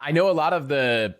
I know a lot of the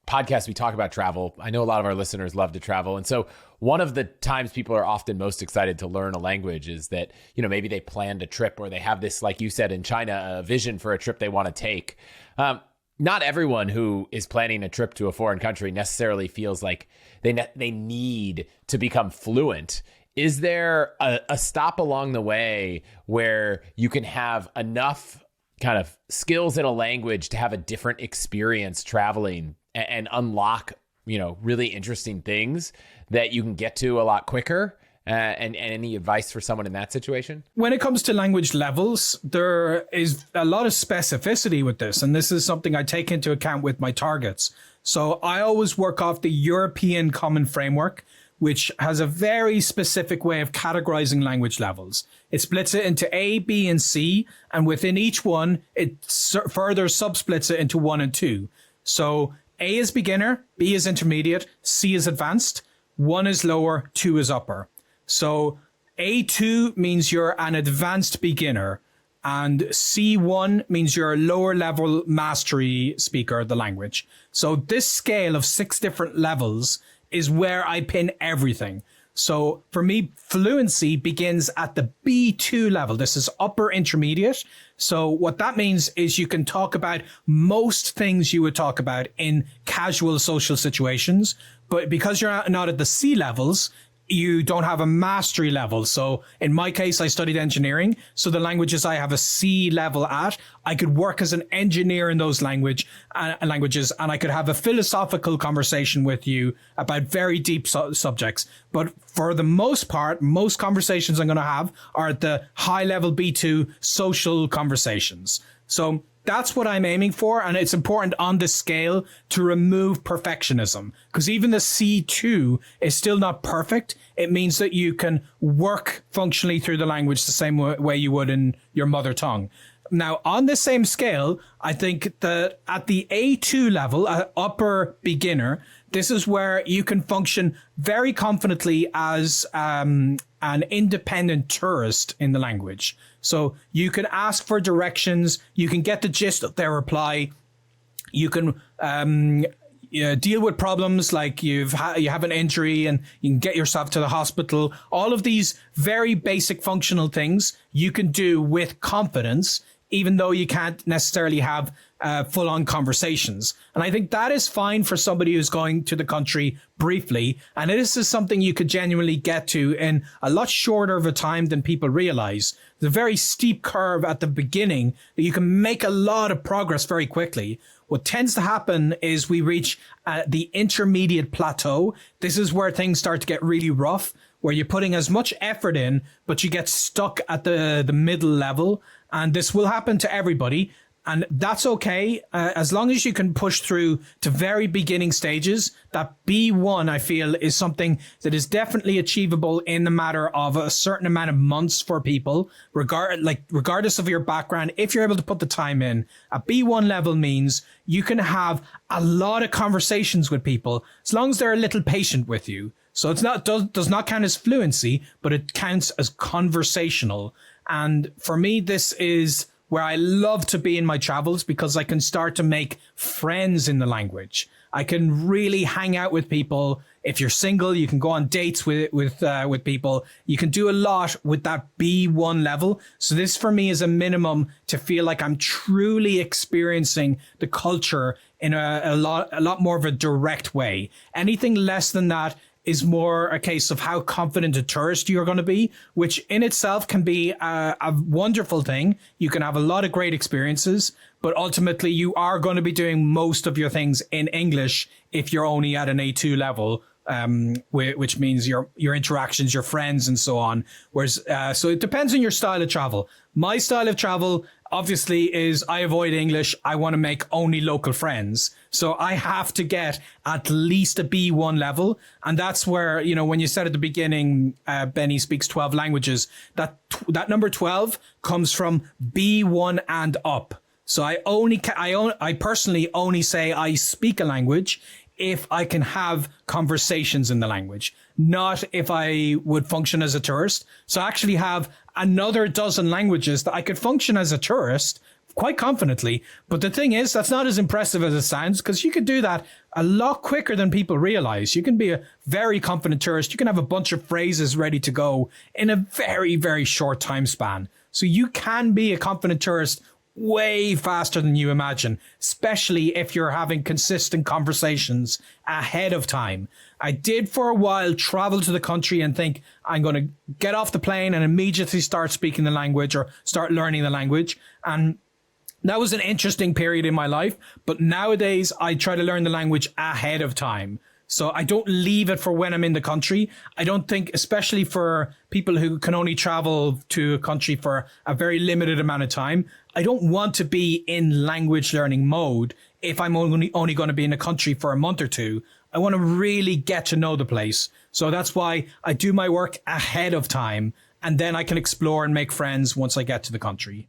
podcasts we talk about travel. I know a lot of our listeners love to travel. And so one of the times people are often most excited to learn a language is that, maybe they planned a trip or they have this, like you said, in China, a vision for a trip they want to take. Not everyone who is planning a trip to a foreign country necessarily feels like they need to become fluent. Is there a stop along the way where you can have enough kind of skills in a language to have a different experience traveling and unlock, really interesting things that you can get to a lot quicker? And any advice for someone in that situation? When it comes to language levels, there is a lot of specificity with this. And this is something I take into account with my targets. So I always work off the European Common Framework, which has a very specific way of categorizing language levels. It splits it into A, B, and C. And within each one, it further subsplits it into 1 and 2. So A is beginner, B is intermediate, C is advanced, 1 is lower, 2 is upper. So A2 means you're an advanced beginner, and C1 means you're a lower level mastery speaker of the language. So this scale of 6 different levels is where I pin everything. So for me, fluency begins at the B2 level. This is upper intermediate. So what that means is you can talk about most things you would talk about in casual social situations, but because you're not at the C levels, you don't have a mastery level. So in my case, I studied engineering. So the languages I have a C level at, I could work as an engineer in those languages, and I could have a philosophical conversation with you about very deep subjects. But for the most part, most conversations I'm going to have are at the high level B2 social conversations. So that's what I'm aiming for. And it's important on this scale to remove perfectionism, because even the C2 is still not perfect. It means that you can work functionally through the language the same way you would in your mother tongue. Now, on this same scale, I think that at the A2 level, upper beginner, this is where you can function very confidently as an independent tourist in the language. So you can ask for directions, you can get the gist of their reply, you can deal with problems like you have an injury and you can get yourself to the hospital. All of these very basic functional things you can do with confidence, even though you can't necessarily have full-on conversations. And I think that is fine for somebody who's going to the country briefly. And this is something you could genuinely get to in a lot shorter of a time than people realize. The very steep curve at the beginning that you can make a lot of progress very quickly. What tends to happen is we reach the intermediate plateau. This is where things start to get really rough, where you're putting as much effort in, but you get stuck at the middle level. And this will happen to everybody. And that's okay, as long as you can push through to very beginning stages. That B1, I feel, is something that is definitely achievable in the matter of a certain amount of months for people, regardless of your background. If you're able to put the time in, a B1 level means you can have a lot of conversations with people as long as they're a little patient with you. So it's not does not count as fluency, but it counts as conversational. And for me, this is where I love to be in my travels, because I can start to make friends in the language. I can really hang out with people. If you're single, you can go on dates with people. You can do a lot with that B1 level. So this for me is a minimum to feel like I'm truly experiencing the culture in a lot more of a direct way. Anything less than that is more a case of how confident a tourist you're going to be, which in itself can be a wonderful thing. You can have a lot of great experiences, but ultimately you are going to be doing most of your things in English if you're only at an A2 level, which means your interactions, your friends, and so on. Whereas, so it depends on your style of travel. My style of travel, obviously, is I avoid English. I want to make only local friends. So I have to get at least a B1 level. And that's where, when you said at the beginning, Benny speaks 12 languages, that number 12 comes from B1 and up. So I personally only say I speak a language if I can have conversations in the language, not if I would function as a tourist. So I actually have another dozen languages that I could function as a tourist, quite confidently. But the thing is, that's not as impressive as it sounds, because you could do that a lot quicker than people realize. You can be a very confident tourist. You can have a bunch of phrases ready to go in a very, very short time span. So you can be a confident tourist way faster than you imagine, especially if you're having consistent conversations ahead of time. I did for a while travel to the country and think I'm going to get off the plane and immediately start speaking the language or start learning the language. And that was an interesting period in my life. But nowadays I try to learn the language ahead of time. So I don't leave it for when I'm in the country. I don't think, especially for people who can only travel to a country for a very limited amount of time, I don't want to be in language learning mode if I'm only going to be in a country for a month or two. I want to really get to know the place. So that's why I do my work ahead of time, and then I can explore and make friends once I get to the country.